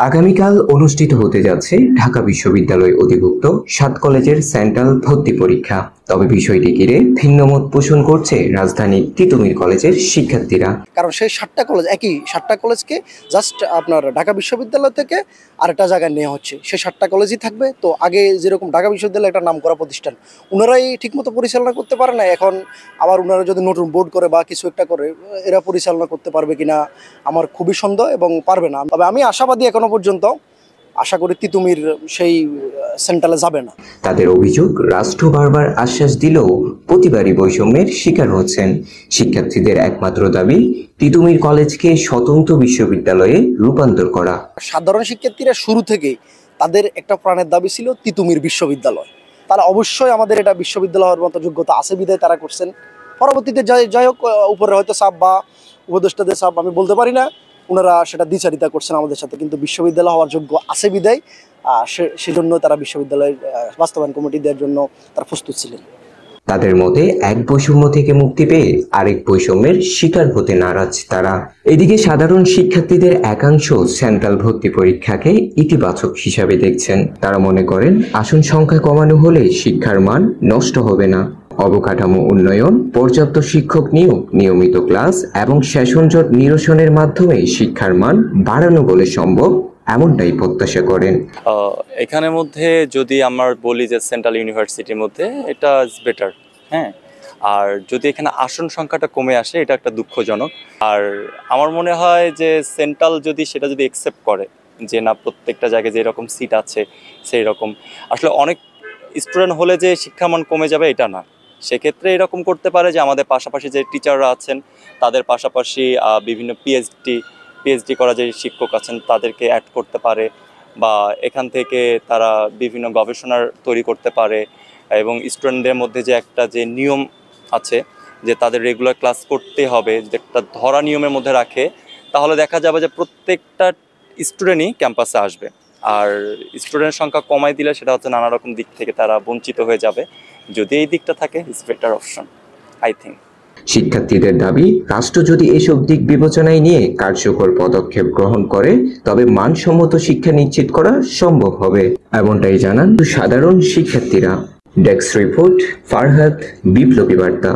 আগামীকাল অনুষ্ঠিত হতে যাচ্ছে ঢাকা বিশ্ববিদ্যালয় অধিভুক্ত ৭ কলেজের সেন্ট্রাল ভর্তি পরীক্ষা। তবে বিষয়টি ঘিরে ভিন্নমত পোষণ করছে রাজধানীর তিতুমীর কলেজের শিক্ষার্থীরা। কারণ সেই ৭টা কলেজ একই ৭টা কলেজকে জাস্ট আপনার ঢাকা বিশ্ববিদ্যালয় থেকে আরেকটা জায়গায় নেওয়া হচ্ছে, সেই ৭টা কলেজই থাকবে। তো আগে যেরকম ঢাকা বিশ্ববিদ্যালয় একটা নাম করা প্রতিষ্ঠান, ওনারাই ঠিকমতো পরিচালনা করতে পারে না, এখন আবার ওনারা যদি নতুন বোর্ড করে বা কিছু একটা করে এরা পরিচালনা করতে পারবে কিনা আমার খুবই সন্দেহ, এবং পারবে না। তবে আমি আশাবাদী, এখনো পর্যন্ত আশা করি তিতুমীর সেই সেন্ট্রালে যাবে না। তাদের অভিযোগ, রাষ্ট্র বারবার আশ্বাস দিলেও প্রতিবারই বৈষম্যের শিকার হচ্ছেন। শিক্ষার্থীদের একমাত্র দাবি তিতুমীর কলেজকে স্বতন্ত্র বিশ্ববিদ্যালয়ে রূপান্তর করা। সাধারণ শিক্ষার্থীরা শুরু থেকেই তাদের একটা প্রাণের দাবি ছিল তিতুমীর বিশ্ববিদ্যালয়। তারা অবশ্যই আমাদের এটা বিশ্ববিদ্যালয় হওয়ার মতো যোগ্যতা আছে বিধায় তারা করছেন। পরবর্তীতে যাই হোক, উপরে হয়তো চাপ বা উপদেষ্টাদের চাপ আমি বলতে পারি না, ওনারা সেটা দ্বিচারিতা করছেন আমাদের সাথে, কিন্তু বিশ্ববিদ্যালয় হওয়ার যোগ্য আছে বিদায় সেজন্য তারা বিশ্ববিদ্যালয়ের বাস্তবায়ন কমিটি দেওয়ার জন্য তারা প্রস্তুত ছিলেন। তাদের মতে এক বৈষম্য থেকে মুক্তি পেয়ে আরেক বৈষম্যের শিকার হতে নারাজ তারা। এদিকে সাধারণ শিক্ষার্থীদের একাংশ সেন্ট্রাল ভর্তি পরীক্ষাকে ইতিবাচক হিসাবে দেখছেন। তারা মনে করেন আসন সংখ্যা কমানো হলে শিক্ষার মান নষ্ট হবে না। অবকাঠামো উন্নয়ন, পর্যাপ্ত শিক্ষক নিয়োগ, নিয়মিত ক্লাস এবং সেশন জট নিরসনের মাধ্যমে শিক্ষার মান বাড়ানো বলে সম্ভব, এমনটাই প্রত্যাশা করেন। এখানের মধ্যে যদি আমরা বলি যে সেন্ট্রাল ইউনিভার্সিটির মধ্যে এটা ইজ বেটার, হ্যাঁ। আর যদি এখানে আসন সংখ্যাটা কমে আসে এটা একটা দুঃখজনক। আর আমার মনে হয় যে সেন্ট্রাল যদি সেটা যদি অ্যাকসেপ্ট করে যে না, প্রত্যেকটা জায়গায় যেরকম সিট আছে সেই রকম, আসলে অনেক স্টুডেন্ট হলে যে শিক্ষামান কমে যাবে এটা না। সেক্ষেত্রে এরকম করতে পারে যে আমাদের পাশাপাশি যে টিচাররা আছেন তাদের পাশাপাশি বিভিন্ন পিএইচডি করা যে শিক্ষক আছেন তাদেরকে অ্যাড করতে পারে, বা এখান থেকে তারা বিভিন্ন গবেষণার তৈরি করতে পারে। এবং স্টুডেন্টদের মধ্যে যে একটা যে নিয়ম আছে যে তাদের রেগুলার ক্লাস করতে হবে, যে একটা ধরা নিয়মের মধ্যে রাখে, তাহলে দেখা যাবে যে প্রত্যেকটা স্টুডেন্টই ক্যাম্পাসে আসবে। আর স্টুডেন্ট সংখ্যা কমাই দিলে সেটা হচ্ছে নানা রকম দিক থেকে তারা বঞ্চিত হয়ে যাবে। যদি এই দিকটা থাকে, it's better option I think. শিক্ষার্থীদের দাবি, রাষ্ট্র যদি এসব দিক বিবেচনায় নিয়ে কার্যকর পদক্ষেপ গ্রহণ করে তবে মানসম্মত শিক্ষা নিশ্চিত করা সম্ভব হবে, এমনটাই জানান সাধারণ শিক্ষার্থীরা। ডেস্ক রিপোর্ট, ফারহাদ, বিপ্লবী বার্তা।